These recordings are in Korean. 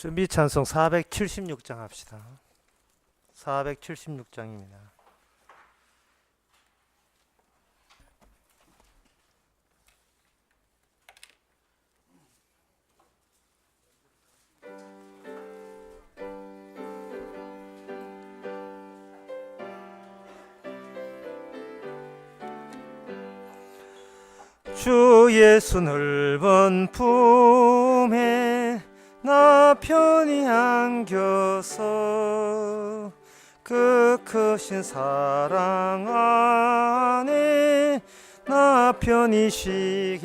준비 찬송 476장 합시다. 476장입니다. 주 예수 넓은 품에 나 편히 안겨서 그 크신 사랑 안에 나 편히 쉬겠네.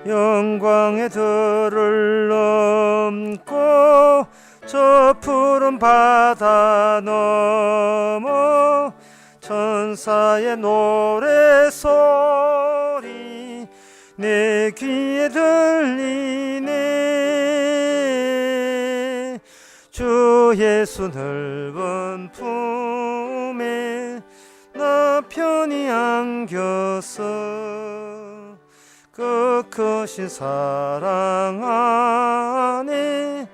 영광의 들을 넘고 저 푸른 바다 넘어 천사의 노래소리 내 귀에 들리네. 주 예수 넓은 품에 나 편히 안겨서 그 크신 사랑 안에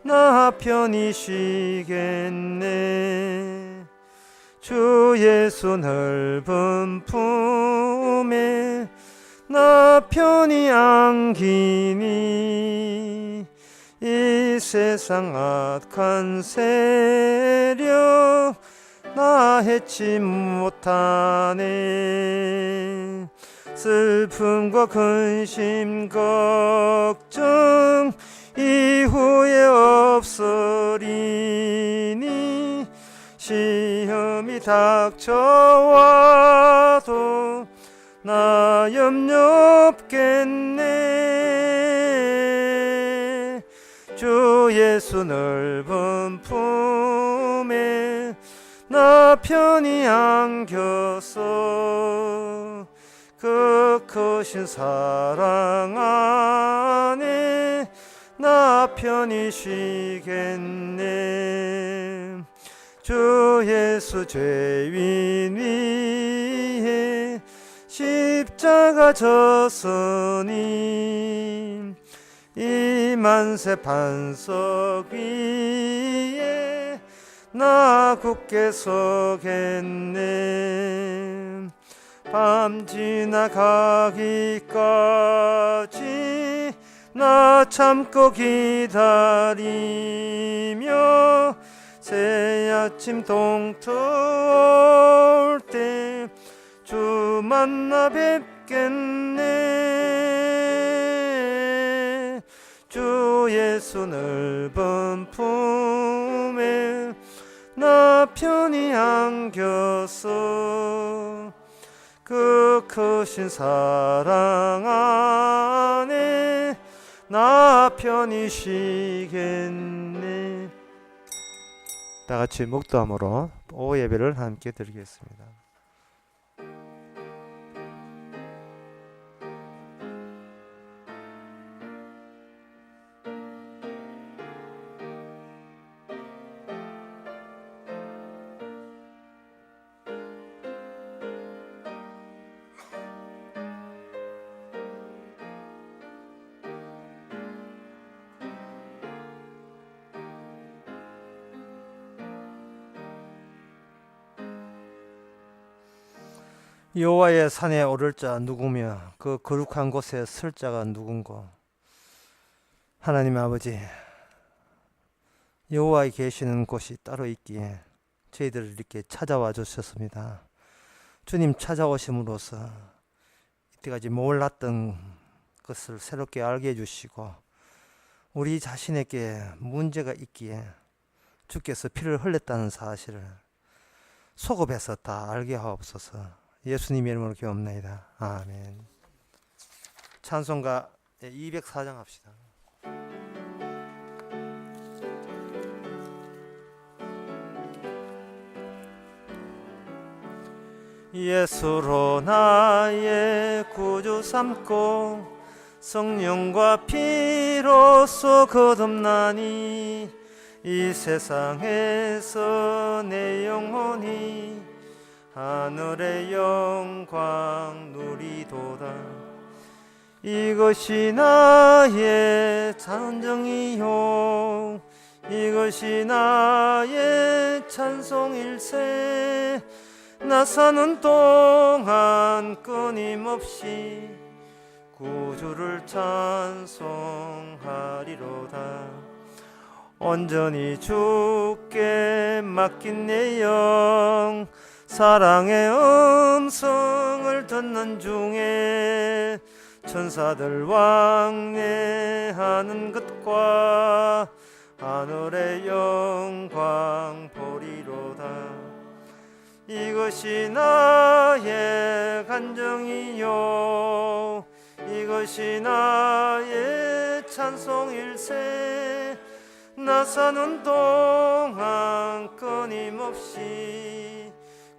나 편히 쉬겠네. 주 예수 넓은 품에 나 편히 안기니 이 세상 악한 세력 나 해치 못하네. 슬픔과 근심 걱정 이후에 없으리니 시험이 닥쳐와도 나 염려 없겠네. 주 예수 넓은 품에 나 편히 안겨서 그 크신 사랑 안에 나 편히 쉬겠네. 주 예수 죄인 위에 십자가 졌으니 이 만세 반석 위에 나 굳게 서겠네. 밤 지나가기까지 나 참고 기다리며 새 아침 동트 올 때 주 만나 뵙겠네. 주 예수 넓은 품에 나 편히 안겨서 그 크신 사랑 안에 나 편히 쉬겠네. 다 같이 묵도함으로 오후 예배를 함께 드리겠습니다. 여호와의 산에 오를 자 누구며 그 거룩한 곳에 설 자가 누군고. 하나님 아버지, 여호와에 계시는 곳이 따로 있기에 저희들을 이렇게 찾아와 주셨습니다. 주님 찾아오심으로써 이때까지 몰랐던 것을 새롭게 알게 해주시고 우리 자신에게 문제가 있기에 주께서 피를 흘렸다는 사실을 소급해서 다 알게 하옵소서. 예수님의 이름으로 기도합니다. 아멘. 찬송가 204장 합시다. 예수로 나의 구주 삼고 성령과 피로써 거듭나니 이 세상에서 내 영혼이 하늘의 영광 누리도다. 이것이 나의 찬정이요 이것이 나의 찬송일세 나 사는 동안 끊임없이 구주를 찬송하리로다 온전히 주께 맡긴 내 영 사랑의 음성을 듣는 중에 천사들 왕래하는 것과 하늘의 영광 보리로다 이것이 나의 간정이요 이것이 나의 찬송일세 나 사는 동안 끊임없이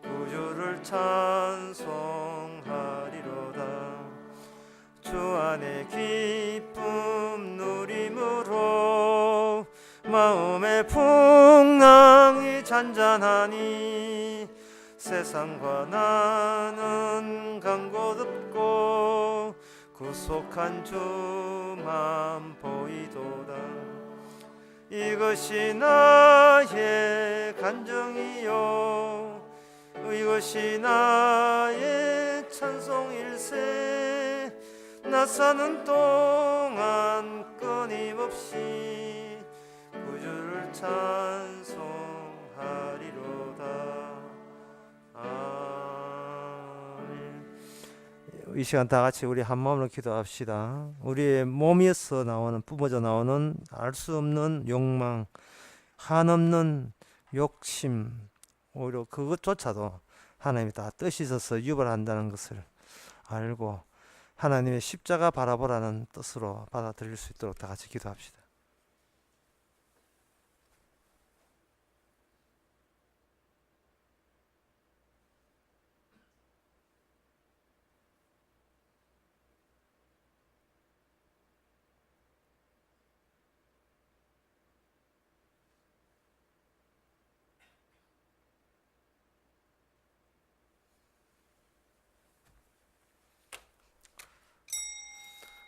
구주를 찬송하리로다 주 안에 기쁨 누림으로 마음의 풍랑이 잔잔하니 세상과 나는 간 곳 없고 구속한 주만 보이도다 이것이 나의 간정이요 이것이 나의 찬송일세 나 사는 동안 끊임없이 구주를 찬송하리로다 아멘. 이 시간 다 같이 우리 한 마음으로 기도합시다. 우리의 몸에서 나오는 뿜어져 나오는 알 수 없는 욕망 한없는 욕심 오히려 그것조차도 하나님이 다 뜻이 있어서 유발한다는 것을 알고 하나님의 십자가 바라보라는 뜻으로 받아들일 수 있도록 다 같이 기도합시다.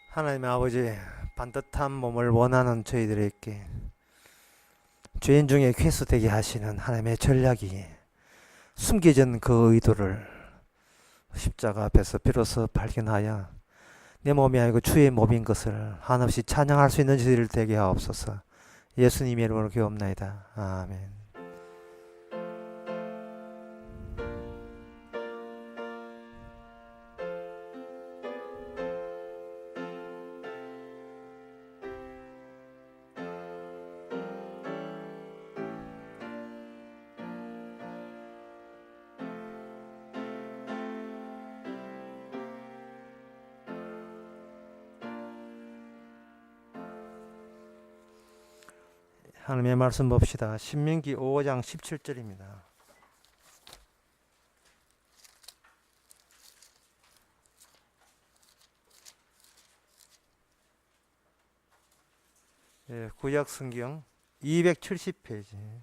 하나님 아버지 반듯한 몸을 원하는 저희들에게 죄인 중에 괴수되게 하시는 하나님의 전략이 숨겨진 그 의도를 십자가 앞에서 비로소 발견하여 내 몸이 아니고 주의 몸인 것을 한없이 찬양할 수 있는 저희들 되게 하옵소서. 예수님의 이름으로 기도옵나이다. 아멘. 하나님의 말씀 봅시다. 신명기 5장 17절입니다. 구약 성경 270페이지.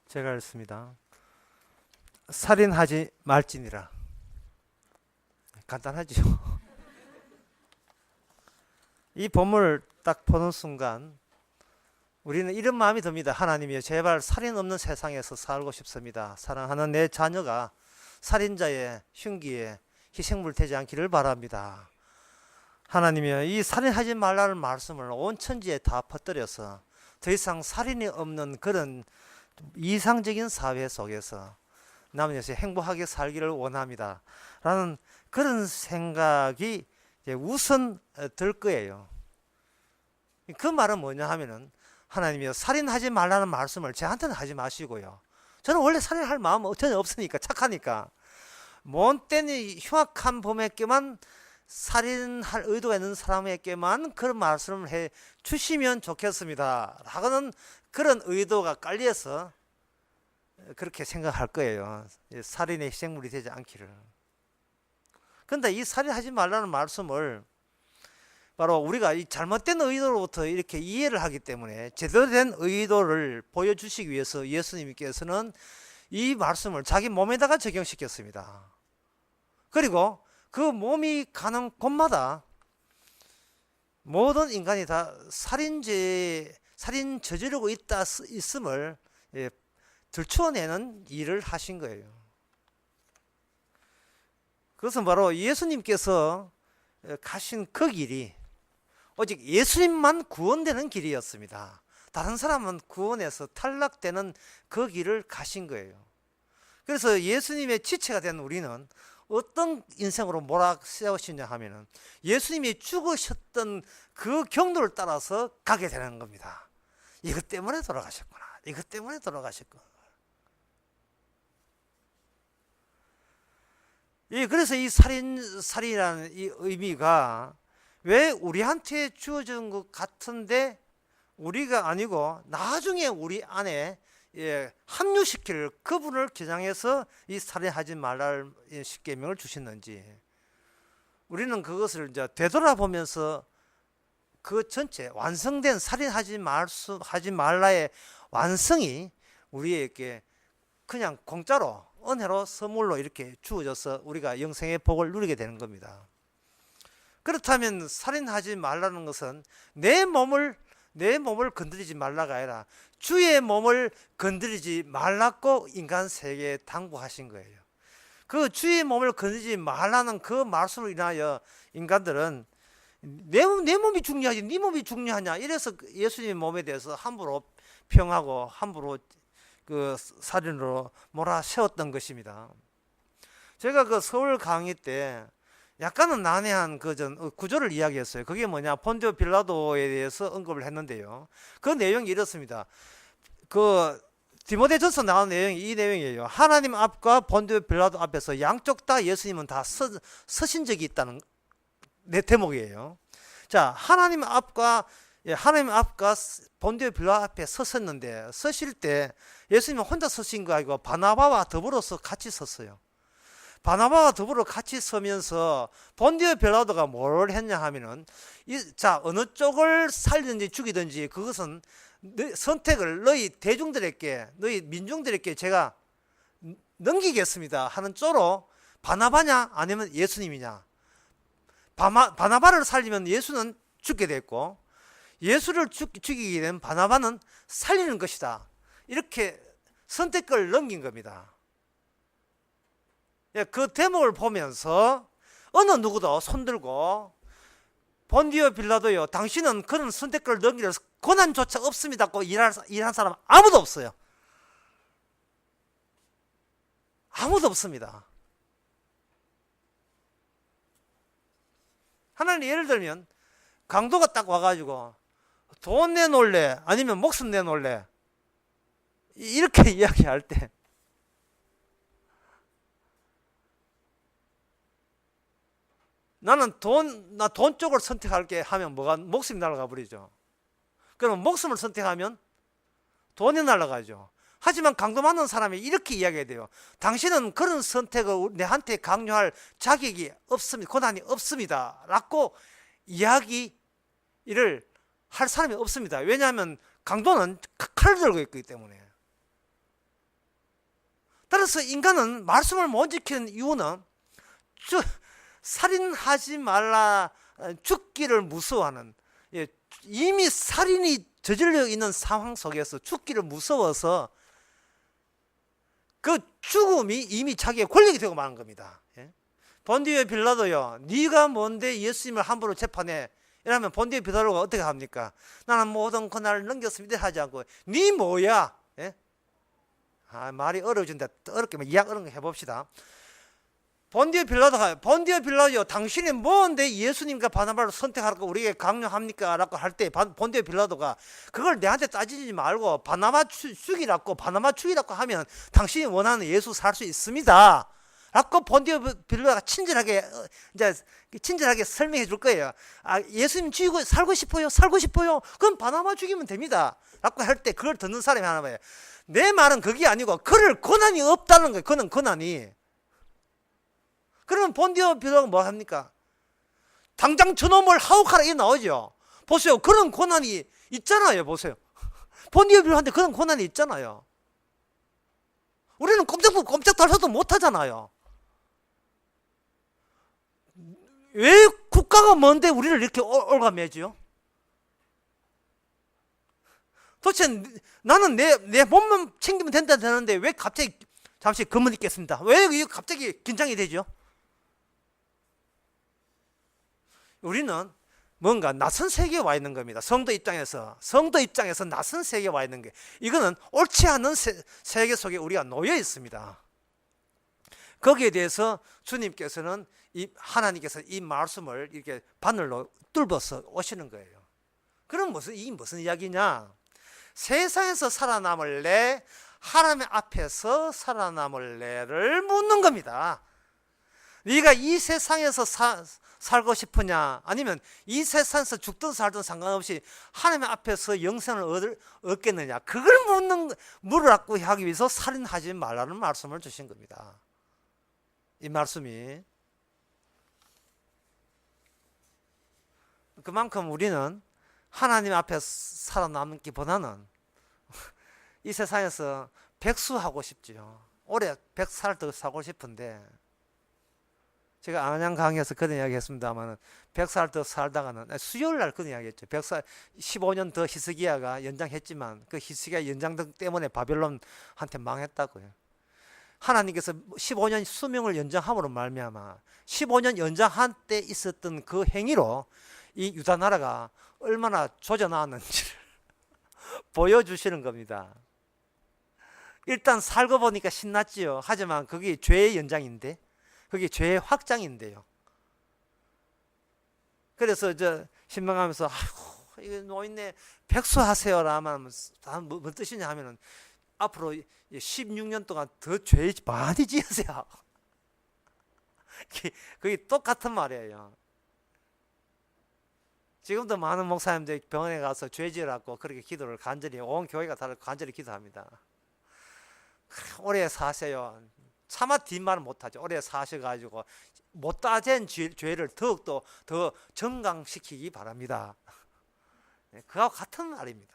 제가 읽습니다. 살인하지 말지니라. 간단하죠. 이 본문을 딱 보는 순간 우리는 이런 마음이 듭니다. 하나님이여 제발 살인 없는 세상에서 살고 싶습니다. 사랑하는 내 자녀가 살인자의 흉기에 희생물 되지 않기를 바랍니다. 하나님이여 이 살인하지 말라는 말씀을 온 천지에 다 퍼뜨려서 더 이상 살인이 없는 그런 이상적인 사회 속에서 남은 여세 행복하게 살기를 원합니다. 라는 그런 생각이 우선 들 거예요. 그 말은 뭐냐 하면은 하나님이여 살인하지 말라는 말씀을 저한테는 하지 마시고요. 저는 원래 살인할 마음 전혀 없으니까 착하니까 못된 흉악한 범에게만 살인할 의도가 있는 사람에게만 그런 말씀을 해 주시면 좋겠습니다. 라고는 그런 의도가 깔려서 그렇게 생각할 거예요. 살인의 희생물이 되지 않기를. 그런데 이 살인하지 말라는 말씀을 바로 우리가 이 잘못된 의도로부터 이렇게 이해를 하기 때문에 제대로 된 의도를 보여주시기 위해서 예수님께서는 이 말씀을 자기 몸에다가 적용시켰습니다. 그리고 그 몸이 가는 곳마다 모든 인간이 다 살인 저지르고 있음을 들추어내는 일을 하신 거예요. 그것은 바로 예수님께서 가신 그 길이 오직 예수님만 구원되는 길이었습니다. 다른 사람은 구원에서 탈락되는 그 길을 가신 거예요. 그래서 예수님의 지체가 된 우리는 어떤 인생으로 몰아세우시냐 하면은 예수님이 죽으셨던 그 경로를 따라서 가게 되는 겁니다. 이것 때문에 돌아가셨구나. 이것 때문에 돌아가셨구나. 그래서 이 살인이라는 이 의미가 왜 우리한테 주어진 것 같은데 우리가 아니고 나중에 우리 안에 합류시킬 그분을 겨냥해서 이 살인하지 말라를 십계명을 주셨는지 우리는 그것을 이제 되돌아보면서 그 전체 완성된 살인하지 말라의 완성이 우리에게 그냥 공짜로 은혜로 선물로 이렇게 주어져서 우리가 영생의 복을 누리게 되는 겁니다. 그렇다면 살인하지 말라는 것은 내 몸을 건드리지 말라가 아니라 주의 몸을 건드리지 말라고 인간 세계에 당부하신 거예요. 그 주의 몸을 건드리지 말라는 그 말씀으로 인하여 인간들은 내 몸이 중요하지 네 몸이 중요하냐 이래서 예수님 몸에 대해서 함부로 평하고 함부로 그 살인으로 몰아세웠던 것입니다. 제가 그 서울 강의 때 약간은 난해한 구조를 이야기했어요. 그게 뭐냐, 본디오 빌라도에 대해서 언급을 했는데요. 그 내용이 이렇습니다. 그 디모데전서 나온 내용이 이 내용이에요. 하나님 앞과 본디오 빌라도 앞에서 양쪽 다 예수님은 다 서신 적이 있다는 내 대목이에요. 자, 하나님 앞과 본디오 빌라도 앞에 섰었는데 서실 때 예수님은 혼자 서신 거 아니고 바나바와 더불어서 같이 섰어요. 바나바와 더불어 같이 서면서 본디오 빌라도가 뭘 했냐 하면은 어느 쪽을 살리든지 죽이든지 그것은 선택을 너희 대중들에게 너희 민중들에게 제가 넘기겠습니다 하는 쪽으로 바나바냐 아니면 예수님이냐. 바나바를 살리면 예수는 죽게 됐고 예수를 죽이게 된 바나바는 살리는 것이다. 이렇게 선택을 넘긴 겁니다. 그 대목을 보면서 어느 누구도 손들고 본디오 빌라도요, 당신은 그런 선택을 넘길 권한조차 없습니다고 일한 사람 아무도 없어요. 아무도 없습니다. 하나님 예를 들면 강도가 딱 와가지고 돈 내놓을래 아니면 목숨 내놓을래 이렇게 이야기할 때 나는 돈 쪽을 선택할게 하면 목숨이 날아가 버리죠. 그럼 목숨을 선택하면 돈이 날아가죠. 하지만 강도 맞는 사람이 이렇게 이야기해야 돼요. 당신은 그런 선택을 내한테 강요할 자격이 없습니다. 권한이 없습니다. 라고 이야기를 할 사람이 없습니다. 왜냐하면 강도는 칼을 들고 있기 때문에. 따라서 인간은 말씀을 못 지키는 이유는 살인하지 말라, 죽기를 무서워하는, 이미 살인이 저질려 있는 상황 속에서 죽기를 무서워서 그 죽음이 이미 자기의 권력이 되고 마는 겁니다. 본디오 빌라도요, 네가 뭔데 예수님을 함부로 재판해? 이러면 본디오 빌라도가 어떻게 합니까? 나는 모든 권한을 넘겼습니다 하지 않고 네 뭐야? 말이 어려워진다. 어렵게 이야기 어려운 거 해봅시다. 본디오 빌라도요, 당신이 뭔데 예수님과 바나바를 선택하라고 우리에게 강요합니까? 라고 할 때 본디오 빌라도가 그걸 내한테 따지지 말고 바나바 죽이라고 하면 당신이 원하는 예수 살 수 있습니다. 라고 본디오 빌라도가 친절하게 설명해 줄 거예요. 예수님 죽이고 살고 싶어요. 그럼 바나바 죽이면 됩니다. 라고 할 때 그걸 듣는 사람이 하나 봐요. 내 말은 그게 아니고 그럴 권한이 없다는 거예요. 그는 권한이. 그러면 본디오 빌라도가 뭐 합니까? 당장 저놈을 하옥하라 이 나오죠. 보세요. 그런 권한이 있잖아요. 보세요. 본디오 빌라도한테 그런 권한이 있잖아요. 우리는 꼼짝도 할 수도 못 하잖아요. 왜 국가가 뭔데 우리를 이렇게 올가매죠? 도대체 나는 내 몸만 챙기면 된다 되는데 왜 갑자기 잠시 검문 있겠습니다. 왜 갑자기 긴장이 되죠? 우리는 뭔가 낯선 세계에 와 있는 겁니다. 성도 입장에서 낯선 세계에 와 있는 게, 이거는 옳지 않은 세계 속에 우리가 놓여 있습니다. 거기에 대해서 주님께서는 하나님께서 이 말씀을 이렇게 바늘로 뚫어서 오시는 거예요. 그럼 이게 무슨 이야기냐? 세상에서 살아남을래, 하나님 앞에서 살아남을래를 묻는 겁니다. 네가 이 세상에서 살고 싶으냐, 아니면 이 세상에서 죽든 살든 상관없이 하나님 앞에서 영생을 얻겠느냐, 그걸 물으라고 하기 위해서 살인하지 말라는 말씀을 주신 겁니다. 이 말씀이 그만큼 우리는 하나님 앞에 살아남기보다는 이 세상에서 백수하고 싶지요. 오래 100살 더 살고 싶은데, 제가 안양 강의에서 그런 이야기 했습니다만 100살 더 살다가는, 수요일 날 그런 이야기 했죠. 100살 15년 더 히스기야가 연장했지만 그 히스기야 연장 때문에 바벨론한테 망했다고요. 하나님께서 15년 수명을 연장함으로 말미암아 15년 연장한 때 있었던 그 행위로 이 유다 나라가 얼마나 조져나왔는지를 보여주시는 겁니다. 일단 살고 보니까 신났지요. 하지만 그게 죄의 연장인데, 그게 죄의 확장인데요. 그래서 신방하면서 아이고 이거 노인네 백수하세요라 하면 뭐 뜻이냐 하면은 앞으로 16년 동안 더 죄 많이 지으세요. 그게 똑같은 말이에요. 지금도 많은 목사님들이 병원에 가서 죄 지으라고 그렇게 기도를 간절히, 온 교회가 다 간절히 기도합니다. 오래 사세요. 차마 뒷말은 못하죠. 오래 사셔가지고 못다된 죄를 더욱더 더 정강시키기 바랍니다. 그와 같은 말입니다.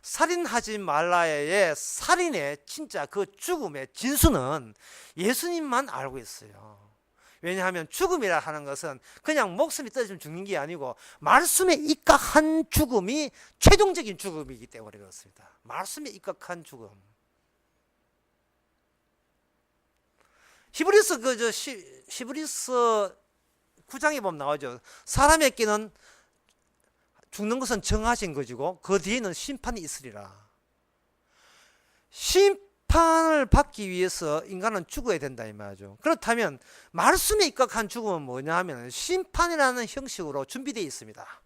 살인하지 말라의 살인의 진짜 그 죽음의 진수는 예수님만 알고 있어요. 왜냐하면 죽음이라 하는 것은 그냥 목숨이 떨어지면 죽는 게 아니고 말씀에 입각한 죽음이 최종적인 죽음이기 때문에 그렇습니다. 말씀에 입각한 죽음. 히브리서 9장에 보면 나오죠. 사람에게는 죽는 것은 정하신 것이고 그 뒤에는 심판이 있으리라. 심판을 받기 위해서 인간은 죽어야 된다 이 말이죠. 그렇다면 말씀에 입각한 죽음은 뭐냐 하면 심판이라는 형식으로 준비되어 있습니다.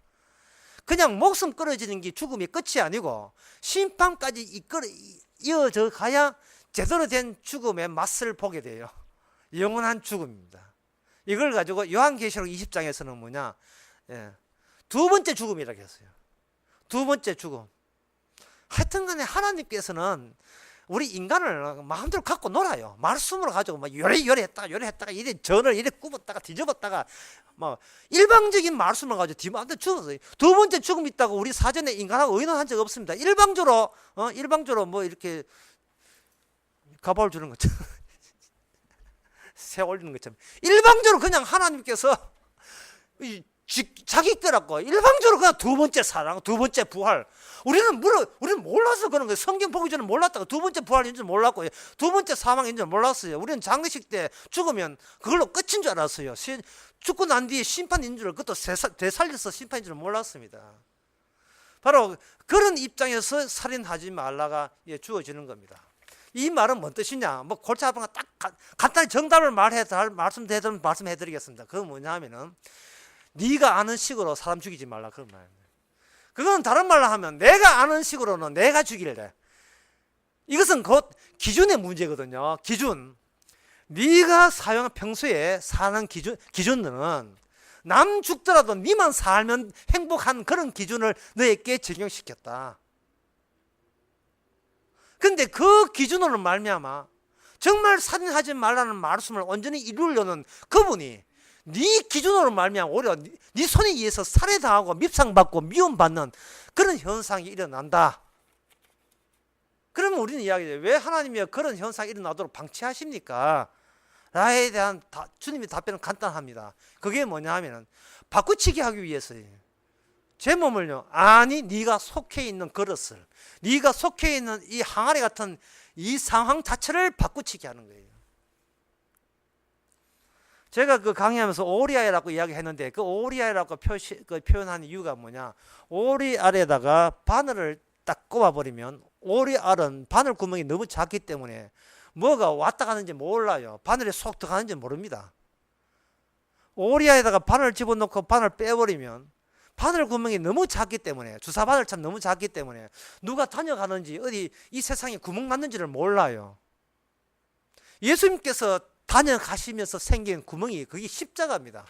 그냥 목숨 끊어지는 게 죽음이 끝이 아니고 심판까지 이어져 가야 제대로 된 죽음의 맛을 보게 돼요. 영원한 죽음입니다. 이걸 가지고 요한계시록 20장에서는 뭐냐, 두 번째 죽음이라고 했어요. 두 번째 죽음. 하여튼 간에 하나님께서는 우리 인간을 마음대로 갖고 놀아요. 말씀으로 가지고 막 요래했다가 이래 전을 이래 굽었다가 뒤집었다가 뭐 일방적인 말씀을 가지고 뒤마음대로 죽었어요. 두 번째 죽음이 있다고 우리 사전에 인간하고 의논한 적 없습니다. 일방적으로 뭐 이렇게 가발 주는 것처럼 새 올리는 것처럼 일방적으로 그냥 하나님께서 자기 거라고 일방적으로 그냥 두 번째 사랑, 두 번째 부활. 우리는 몰라서 그런 거예요. 성경 보기 전에 몰랐다고. 두 번째 부활인 줄 몰랐고 두 번째 사망인 줄 몰랐어요. 우리는 장례식 때 죽으면 그걸로 끝인 줄 알았어요. 죽고 난 뒤에 심판인 줄, 그것도 되살려서 심판인 줄 몰랐습니다. 바로 그런 입장에서 살인하지 말라가 주어지는 겁니다. 이 말은 뭔 뜻이냐? 뭐 골치 아픈 거 딱 간단히 정답을 말씀해드리겠습니다. 그건 뭐냐 하면은 네가 아는 식으로 사람 죽이지 말라 그런 말입니다. 그건 다른 말로 하면 내가 아는 식으로는 내가 죽일래. 이것은 곧 기준의 문제거든요. 기준. 네가 평소에 사는 기준은 남 죽더라도 네만 살면 행복한 그런 기준을 너에게 적용시켰다. 근데 그 기준으로 말미암아 정말 살인하지 말라는 말씀을 온전히 이루려는 그분이 네 기준으로 말미암아 오히려 네 손에 의해서 살해당하고 밉상받고 미움받는 그런 현상이 일어난다. 그러면 우리는 이야기해요. 왜 하나님이 그런 현상이 일어나도록 방치하십니까? 라에 대한 주님의 답변은 간단합니다. 그게 뭐냐 하면은 바꾸치기 하기 위해서예요. 제 몸을요, 아니 네가 속해 있는 그릇을, 네가 속해 있는 이 항아리 같은 이 상황 자체를 바꾸치기 하는 거예요. 제가 그 강의하면서 오리알이라고 이야기했는데, 그 오리알이라고 표현한 이유가 뭐냐, 오리알에다가 바늘을 딱 꼽아버리면 오리알은 바늘 구멍이 너무 작기 때문에 뭐가 왔다 가는지 몰라요. 바늘이 속 들어가는지 모릅니다. 오리알에다가 바늘을 집어넣고 바늘 빼버리면 바늘 구멍이 너무 작기 때문에, 주사 바늘처럼 너무 작기 때문에 누가 다녀가는지 어디 이 세상에 구멍 났는지를 몰라요. 예수님께서 다녀가시면서 생긴 구멍이 그게 십자가입니다.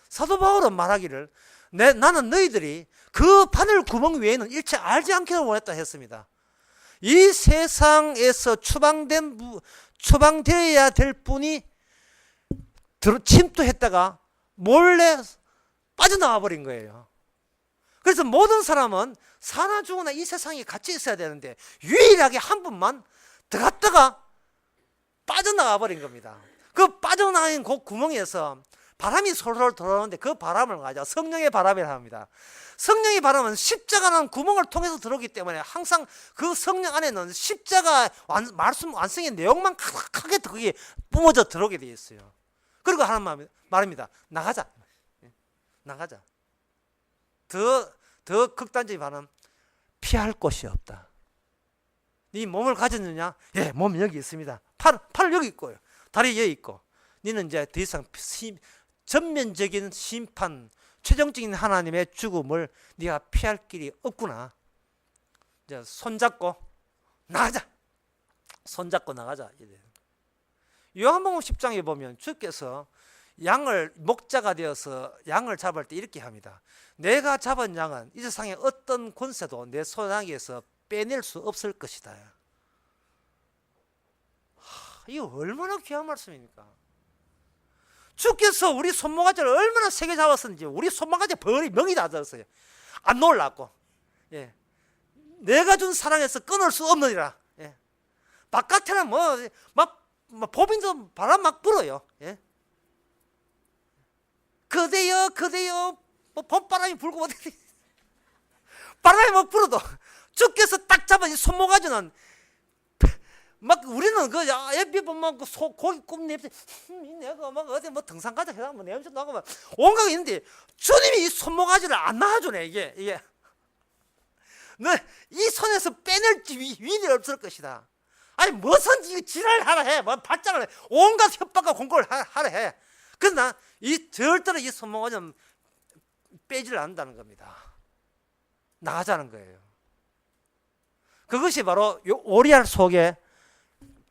사도 바울은 말하기를 나는 너희들이 그 바늘 구멍 외에는 일체 알지 않기를 원했다 했습니다. 이 세상에서 추방되어야 될 분이 침투했다가 몰래 빠져나와 버린 거예요. 그래서 모든 사람은 사나 죽으나 이 세상에 같이 있어야 되는데 유일하게 한 분만 들어갔다가 빠져나와 버린 겁니다. 그 빠져나온 그 구멍에서 바람이 솔솔 들어오는데 그 바람을 가지고 성령의 바람이라 합니다. 성령의 바람은 십자가라는 구멍을 통해서 들어오기 때문에 항상 그 성령 안에는 십자가 말씀 완성의 내용만 크게 거기에 뿜어져 들어오게 되어 있어요. 그리고 하나님 말입니다. 나가자. 나가자. 더 극단적인 반은 피할 곳이 없다. 네 몸을 가졌느냐? 예, 몸 여기 있습니다. 팔 여기 있고요. 다리 여기 있고. 너는 이제 더 이상 전면적인 심판, 최종적인 하나님의 죽음을 네가 피할 길이 없구나. 이제 손잡고 나가자. 손잡고 나가자. 요한복음 10장에 보면 주께서 목자가 되어서 양을 잡을 때 이렇게 합니다. 내가 잡은 양은 이 세상의 어떤 권세도 내 손아귀에서 빼낼 수 없을 것이다. 이거 얼마나 귀한 말씀입니까? 주께서 우리 손모가지를 얼마나 세게 잡았는지 우리 손모가지 벌이 명이 다 들었어요. 안 놀랐고, 예. 내가 준 사랑에서 끊을 수 없느니라. 예. 바깥에는 막 보빈도 바람 막 불어요. 예. 그대여 뭐 봄바람이 불고 바람이 막 불어도 주께서 딱 잡은 이 손모가지는 막 우리는 그 애비 보면 그 고기 굽 냄새 내가 막 어디 뭐 등산 가자 해서 뭐 냄새 나고 막 온갖 게 있는데 주님이 이 손모가지를 안 놔주네. 이게 너 이 손에서 빼낼 위력이 없을 것이다. 아니 무슨 지랄하라 해, 뭐 발작을 해, 온갖 협박과 공고를 하라 해. 그러나 절대로 이 손모가지는 빼지를 않는다는 겁니다. 나가자는 거예요. 그것이 바로 요 오리알 속에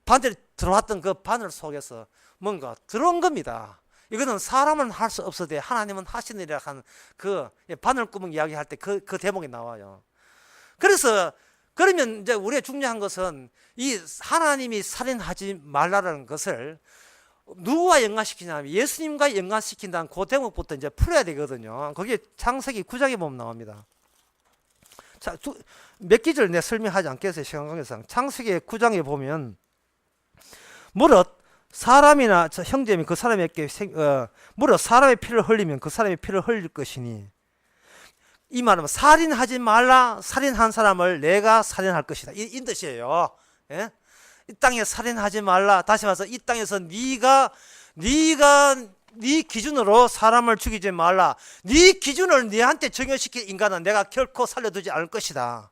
바늘이 들어왔던 그 바늘 속에서 뭔가 들어온 겁니다. 이거는 사람은 할 수 없어도 하나님은 하시느니라 하는 그 바늘구멍 이야기할 때 그 대목이 나와요. 그래서 그러면 이제 우리가 중요한 것은 이 하나님이 살인하지 말라는 것을 누구와 연관시키냐면 예수님과 연관시킨다는 그 대목부터 이제 풀어야 되거든요. 거기에 창세기 9장에 보면 나옵니다. 자, 몇 기절 내 설명하지 않겠어요, 시간 관계상. 창세기 9장에 보면 무릇 사람이나 형제면 그 사람에게 무릇 사람의 피를 흘리면 그 사람의 피를 흘릴 것이니, 이 말은 살인하지 말라, 살인한 사람을 내가 살인할 것이다, 이 뜻이에요. 예? 이 땅에 살인하지 말라. 다시 말해서 이 땅에서 네가 네 기준으로 사람을 죽이지 말라. 네 기준을 네한테 적용시킬 인간은 내가 결코 살려두지 않을 것이다.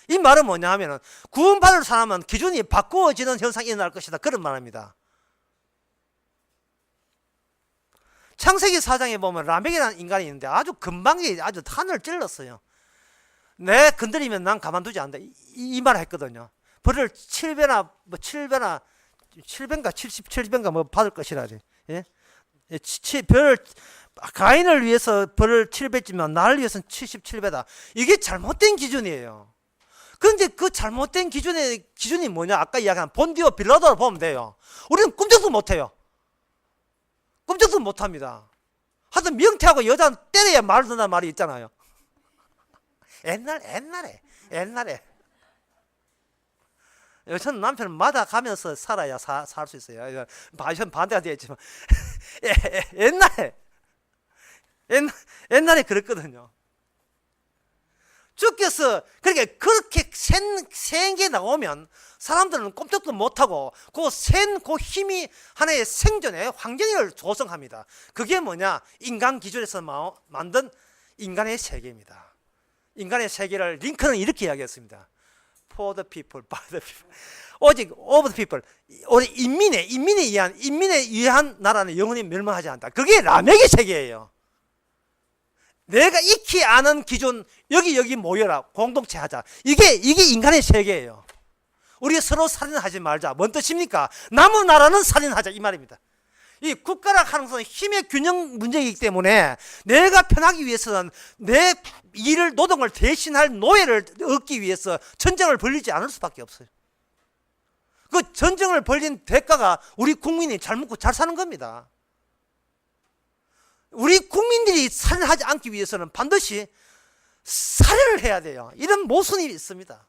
이 말은 뭐냐 하면은 구원받을 사람은 기준이 바꾸어지는 현상이 일어날 것이다, 그런 말입니다. 창세기 4장에 보면 라멕이라는 인간이 있는데 아주 금방에 아주 하늘을 찔렀어요. 내 건드리면 난 가만두지 않는다, 이 말을 했거든요. 벌을 7배나 7배인가 77배인가 뭐 받을 것이라지. 예? 가인을 위해서 벌을 7배지만 나를 위해서는 77배다. 이게 잘못된 기준이에요. 그런데 그 잘못된 기준이 뭐냐? 아까 이야기한 본디오 빌라도를 보면 돼요. 우리는 꿈쩍도 못해요. 꿈쩍도 못합니다. 하여튼 명태하고 여자는 때려야 말 듣는다는 말이 있잖아요. 옛날에 저는 남편을 맞아가면서 살아야 살 수 있어요. 전 반대가 되겠지만 옛날에 그랬거든요. 주께서 그렇게 센 게 나오면 사람들은 꼼짝도 못하고 그 힘이 하나의 생존의 환경을 조성합니다. 그게 뭐냐? 인간 기준에서 만든 인간의 세계입니다. 인간의 세계를 링컨은 이렇게 이야기했습니다. For the people, by the people. 오직 of the people. 우리 인민에 의한 나라는 영원히 멸망하지 않는다. 그게 라멕의 세계예요. 내가 익히 아는 기준, 여기 모여라, 공동체 하자. 이게 인간의 세계예요. 우리 서로 살인하지 말자. 뭔 뜻입니까? 남의 나라는 살인하자, 이 말입니다. 이 국가라 하는 것은 힘의 균형 문제이기 때문에 내가 편하기 위해서는 내 노동을 대신할 노예를 얻기 위해서 전쟁을 벌이지 않을 수밖에 없어요. 그 전쟁을 벌린 대가가 우리 국민이 잘 먹고 잘 사는 겁니다. 우리 국민들이 살인하지 않기 위해서는 반드시 살인을 해야 돼요. 이런 모순이 있습니다.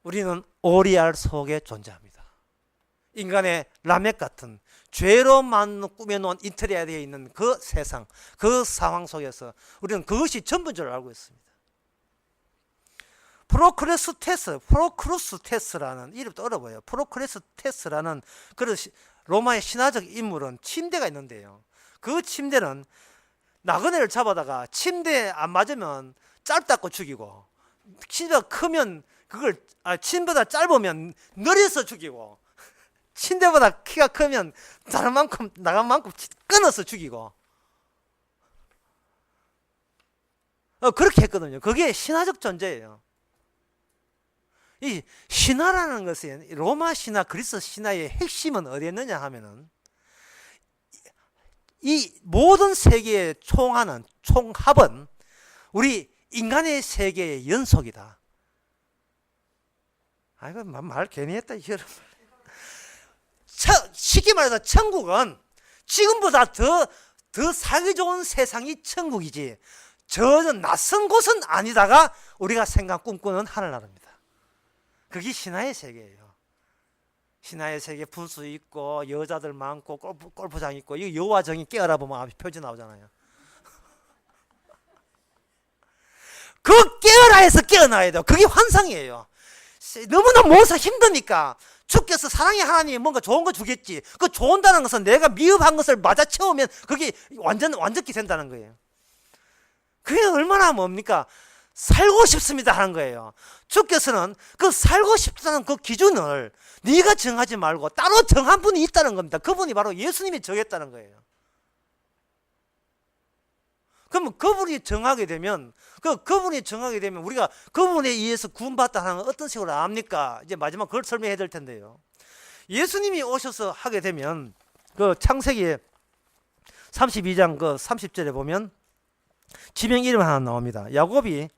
우리는 오리알 속에 존재합니다. 인간의 라멕 같은 죄로만 꾸며놓은 인테리어에 있는 그 세상, 그 상황 속에서 우리는 그것이 전부인 줄 알고 있습니다. 프로크루스테스라는 이름도 어려워요. 프로크루스테스라는 그런 로마의 신화적 인물은 침대가 있는데요. 그 침대는 나그네를 잡아다가 침대에 안 맞으면 짧다고 죽이고, 침대가 크면 침대보다 짧으면 느려서 죽이고, 침대보다 키가 크면 나간 만큼 끊어서 죽이고, 그렇게 했거든요. 그게 신화적 존재예요. 이 신화라는 것은 로마 신화, 그리스 신화의 핵심은 어디에 있느냐 하면은 이 모든 세계의 총합은 우리 인간의 세계의 연속이다. 이거 말 괜히 했다, 여러분. 쉽게 말해서 천국은 지금보다 더 살기 좋은 세상이 천국이지, 저는 낯선 곳은 아니다가 우리가 꿈꾸는 하늘나라입니다. 그게 신화의 세계예요. 신화의 세계 분수 있고 여자들 많고 골프장 있고, 이 여호와정이 깨어라 보면 표지 나오잖아요. 그 깨어라 해서 깨어나야 돼요. 그게 환상이에요. 너무나 모여서 힘드니까 주께서 사랑의 하나님이 뭔가 좋은 거 주겠지. 그 좋은다는 것은 내가 미흡한 것을 맞아 채우면 그게 완전히 된다는 거예요. 그게 얼마나 뭡니까? 살고 싶습니다 하는 거예요. 주께서는 그 살고 싶다는 그 기준을 네가 정하지 말고 따로 정한 분이 있다는 겁니다. 그분이 바로 예수님이 정했다는 거예요. 그러면 그분이 정하게 되면 우리가 그분에 의해서 구원받다 하는 건 어떤 식으로 압니까? 이제 마지막 그걸 설명해 드릴 텐데요. 예수님이 오셔서 하게 되면 그 창세기 32장 그 30절에 보면 지명 이름 하나 나옵니다. 야곱이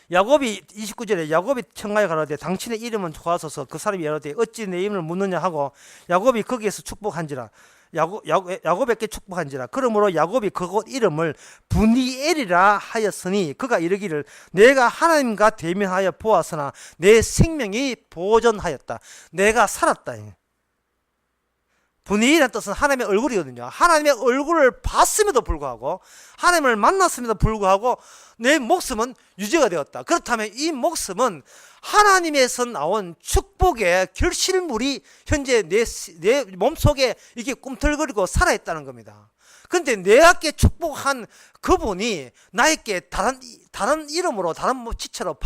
29절에 야곱이 청하여 가로되 당신의 이름은 좋아서서 그 사람이 이르되 어찌 내 이름을 묻느냐 하고 야곱이 거기에서 축복한지라. 야곱에게 축복한지라. 그러므로 야곱이 그곳 이름을 브니엘이라 하였으니 그가 이르기를 내가 하나님과 대면하여 보았으나 내 생명이 보존하였다. 내가 살았다. 브니엘이라는 뜻은 하나님의 얼굴이거든요. 하나님의 얼굴을 봤음에도 불구하고, 하나님을 만났음에도 불구하고 내 목숨은 유지가 되었다. 그렇다면 이 목숨은 하나님에서 나온 축복의 결실물이 현재 내 몸속에 이게 꿈틀거리고 살아있다는 겁니다. 그런데 내게 축복한 그분이 나에게 다른 이름으로, 다른 지체로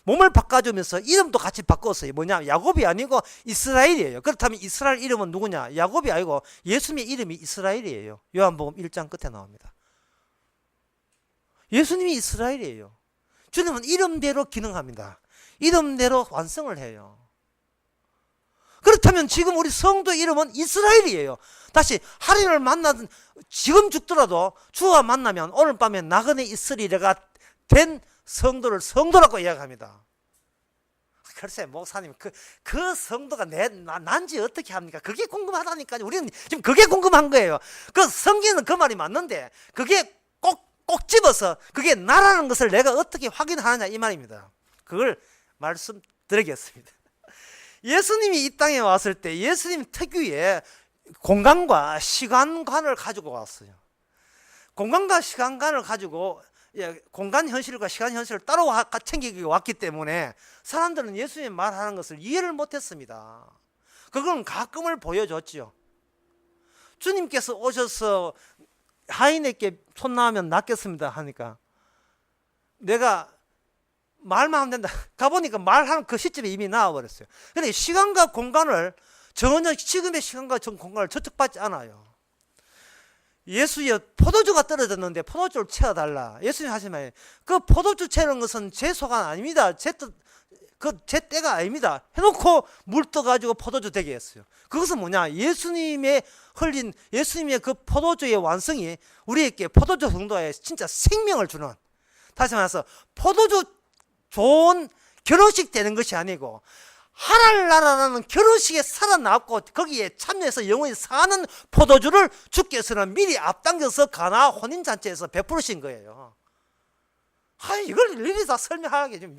몸을 바꿔주면서 이름도 같이 바꿨어요. 뭐냐? 야곱이 아니고 이스라엘이에요. 그렇다면 이스라엘 이름은 누구냐? 야곱이 아니고 예수님의 이름이 이스라엘이에요. 요한복음 1장 끝에 나옵니다. 예수님이 이스라엘이에요. 주님은 이름대로 기능합니다. 이름대로 완성을 해요. 그렇다면 지금 우리 성도 이름은 이스라엘이에요. 다시 하나님을 만나든 지금 죽더라도 주와 만나면 오늘 밤에 나그네 이스라엘가 된 성도를 성도라고 이야기합니다. 글쎄 목사님 그 성도가 난지 어떻게 합니까? 그게 궁금하다니까요. 우리는 지금 그게 궁금한 거예요. 그 성경은 그 말이 맞는데 그게 꼭 꼭 집어서 그게 나라는 것을 내가 어떻게 확인하느냐 이 말입니다. 그걸 말씀드리겠습니다. 예수님이 이 땅에 왔을 때 예수님 특유의 공간과 시간관을 가지고 왔어요. 공간과 시간관을 가지고 공간 현실과 시간 현실을 따로 챙기기 왔기 때문에 사람들은 예수님 말하는 것을 이해를 못했습니다. 그건 가끔을 보여줬죠. 주님께서 오셔서 하인에게 손 나오면 낫겠습니다 하니까 내가 말만 하면 된다. 가보니까 말하는 그 시점에 이미 나와버렸어요. 그런데 시간과 공간을 전혀 지금의 시간과 공간을 저촉받지 않아요. 예수의 포도주가 떨어졌는데 포도주를 채워달라. 예수님 하시면 그 포도주 채우는 것은 제 소관 아닙니다. 제 때가 아닙니다. 해놓고 물 떠가지고 포도주 되게 했어요. 그것은 뭐냐? 예수님의 흘린 예수님의 그 포도주의 완성이 우리에게 포도주 정도의 진짜 생명을 주는, 다시 말해서 포도주 좋은 결혼식 되는 것이 아니고 하늘나라라는 결혼식에 살아남고 거기에 참여해서 영원히 사는 포도주를 주께서는 미리 앞당겨서 가나 혼인잔치에서 베푸르신 거예요. 이걸 일일이 다 설명하기 좀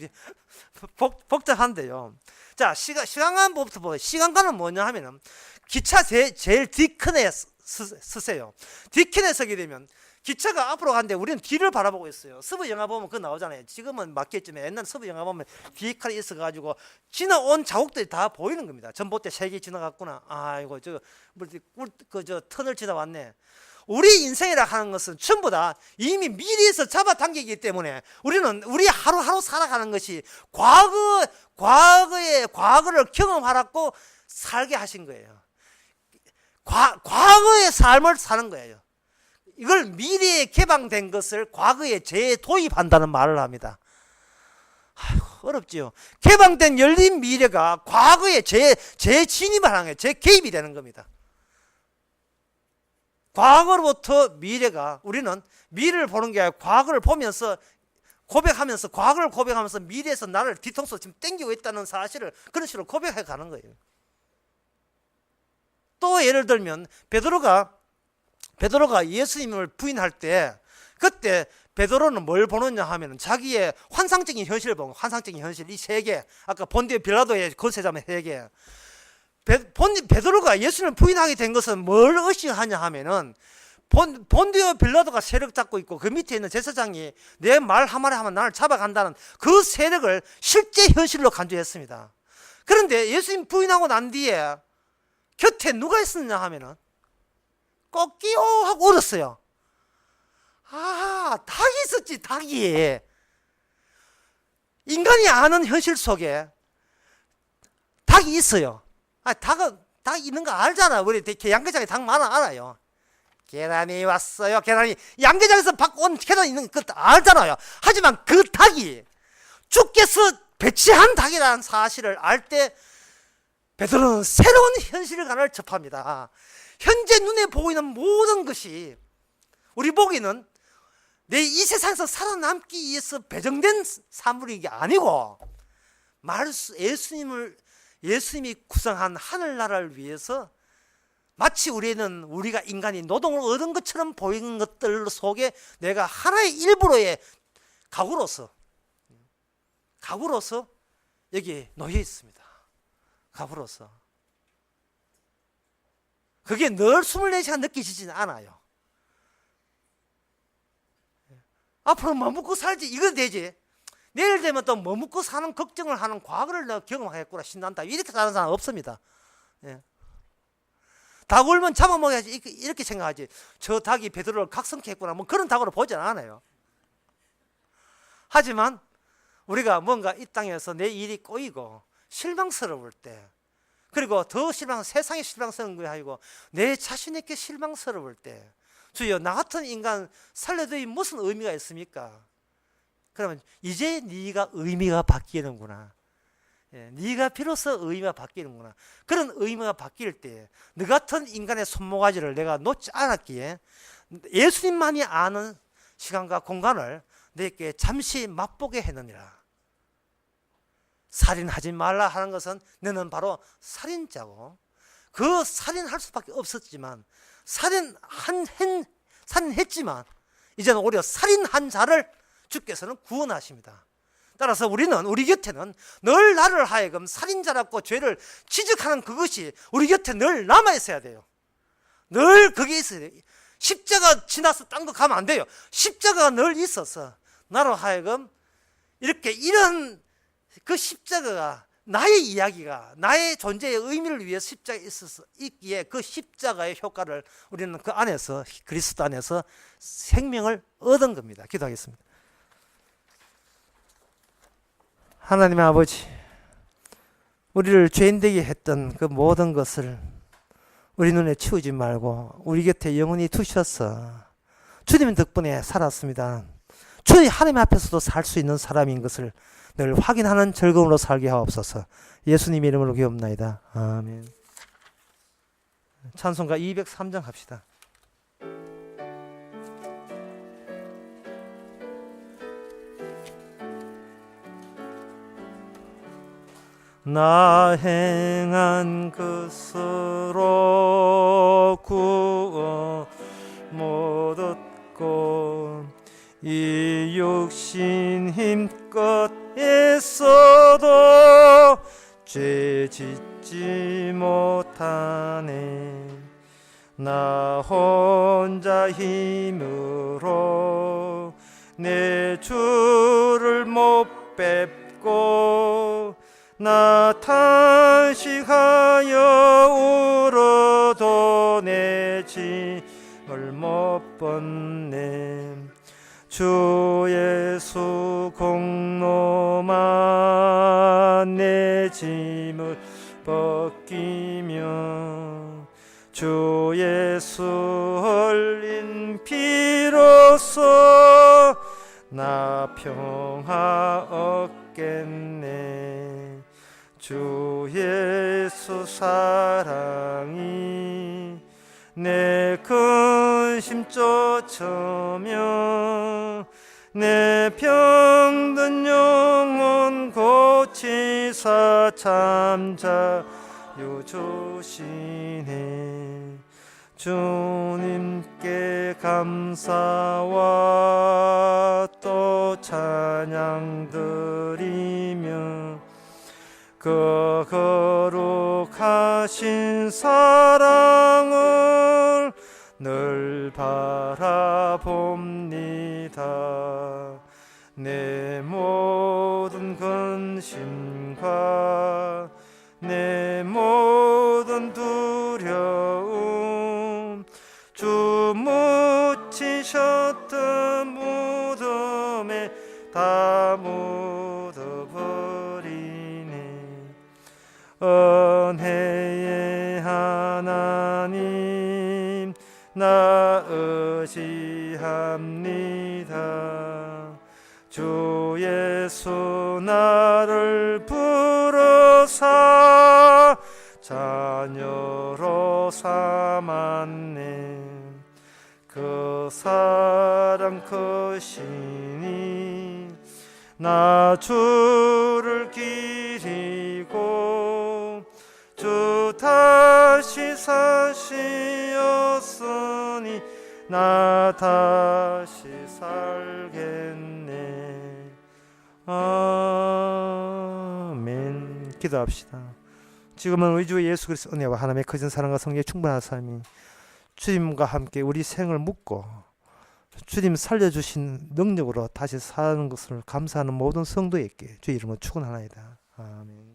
복잡한데요. 자, 시간관부터 보세요. 시간관은 뭐냐 하면은 기차 제일 뒷칸에 서세요. 뒷칸에 서게 되면 기차가 앞으로 가는데 우리는 뒤를 바라보고 있어요. 서부 영화 보면 그거 나오잖아요. 지금은 맞겠지만 옛날 서부 영화 보면 뒷칸에 있어가지고 지나온 자국들이 다 보이는 겁니다. 전봇대 3개 지나갔구나. 아이고 저 터널 지나왔네. 우리 인생이라 하는 것은 전부 다 이미 미리에서 잡아당기기 때문에 우리는 우리 하루하루 살아가는 것이 과거를 경험하라고 살게 하신 거예요. 과거의 삶을 사는 거예요. 이걸 미래에 개방된 것을 과거에 재도입한다는 말을 합니다. 어렵지요. 개방된 열린 미래가 과거에 재진입을 하는 거예요. 재개입이 되는 겁니다. 과거로부터 미래가, 우리는 미래를 보는 게 아니라 과거를 보면서 과거를 고백하면서 미래에서 나를 뒤통수 지금 땡기고 있다는 사실을 그런 식으로 고백해 가는 거예요. 또 예를 들면 베드로가 예수님을 부인할 때 그때 베드로는 뭘 보느냐 하면 자기의 환상적인 현실을 보고, 환상적인 현실 이 세 개, 아까 본디오 빌라도의 거세자매 세 개. 베드로가 예수님을 부인하게 된 것은 뭘 의식하냐 하면은 본디오 빌라도가 세력 잡고 있고 그 밑에 있는 제사장이 내 말 한마디 하면 나를 잡아간다는 그 세력을 실제 현실로 간주했습니다. 그런데 예수님 부인하고 난 뒤에 곁에 누가 있었냐 하면은 꺾이요 하고 울었어요. 닭이 있었지, 닭이. 인간이 아는 현실 속에 닭이 있어요. 닭 있는 거 알잖아. 우리 양계장에 닭 많아 알아요. 계란이 왔어요. 계란이 양계장에서 온 계란이 있는 거 알잖아요. 하지만 그 닭이 주께서 배치한 닭이라는 사실을 알 때 베드로는 새로운 현실관을 접합니다. 현재 눈에 보이는 모든 것이 우리 보기에는 내 이 세상에서 살아남기 위해서 배정된 사물이 아니고 예수님이 구성한 하늘나라를 위해서 마치 우리가 인간이 노동을 얻은 것처럼 보이는 것들 속에 내가 하나의 일부로의 가구로서 여기 놓여 있습니다. 가구로서. 그게 늘 24시간 느끼지는 않아요. 앞으로 뭐 먹고 살지 이거 되지. 내일 되면 또 뭐 먹고 사는 걱정을 하는 과거를 내가 경험하겠구나 신난다. 이렇게 사는 사람 없습니다. 예. 닭 울면 잡아먹어야지 이렇게 생각하지. 저 닭이 베드로를 각성케 했구나 뭐 그런 닭으로 보지 않아요. 하지만 우리가 뭔가 이 땅에서 내 일이 꼬이고 실망스러울 때, 그리고 더 세상에 실망스러운 거 아니고 내 자신에게 실망스러울 때, 주여 나 같은 인간 살려두니 무슨 의미가 있습니까? 그러면 이제 네가 의미가 바뀌는구나. 네가 비로소 의미가 바뀌는구나. 그런 의미가 바뀔 때 너 같은 인간의 손모가지를 내가 놓지 않았기에 예수님만이 아는 시간과 공간을 너에게 잠시 맛보게 했느니라. 살인하지 말라 하는 것은 너는 바로 살인자고, 그 살인할 수밖에 없었지만 살인했지만 이제는 오히려 살인한 자를 주께서는 구원하십니다. 따라서 우리는 우리 곁에는 늘 나를 하여금 살인자라고 죄를 지적하는 그것이 우리 곁에 늘 남아 있어야 돼요. 늘 거기에 있어야 돼요. 십자가 지나서 딴 거 가면 안 돼요. 십자가가 늘 있어서 나로 하여금 이렇게 이런 그 십자가가 나의 이야기가 나의 존재의 의미를 위해 십자가에 있어서 있기에 그 십자가의 효과를 우리는 그 안에서 그리스도 안에서 생명을 얻은 겁니다. 기도하겠습니다. 하나님의 아버지, 우리를 죄인되게 했던 그 모든 것을 우리 눈에 치우지 말고 우리 곁에 영원히 두셔서 주님 덕분에 살았습니다. 주님 하나님 앞에서도 살 수 있는 사람인 것을 늘 확인하는 즐거움으로 살게 하옵소서. 예수님 이름으로 기도합나이다. 아멘. 찬송가 203장 합시다. 나 행한 것으로 구원 못 얻고 이 육신 힘껏 애써도 죄 짓지 못하네. 나 혼자 힘으로 내 주를 못 뵙고 나 탄식하여 울어도 내 짐을 못 벗네. 주 예수 공로만 내 짐을 벗기며 주 예수 흘린 피로써 나 평화 얻겠네. 주 예수 사랑이 내 근심 쫓으며 내 병든 영혼 고치사 참 자유 주시네. 주님께 감사와 또 찬양 드리며 그 거룩하신 사랑을 늘 바라봅니다. 내 모든 근심과 내 모든 두려움 주 묻히셨던 무덤에 다 묻어버리네. 은혜의 하나님 나 의지합니다. 주 예수 나를 부르사 자녀로 삼았네. 그 사랑 크시니 나 주를 기리고 주 다시 사시었으니 나 다시 살겠네. 아멘. 기도합시다. 지금은 우리 주 예수 그리스도 은혜와 하나님의 크신 사랑과 성령의 충만한 삶이 주님과 함께 우리 생을 묻고 주님 살려주신 능력으로 다시 사는 것을 감사하는 모든 성도에게 주 이름으로 축원하나이다. 아멘.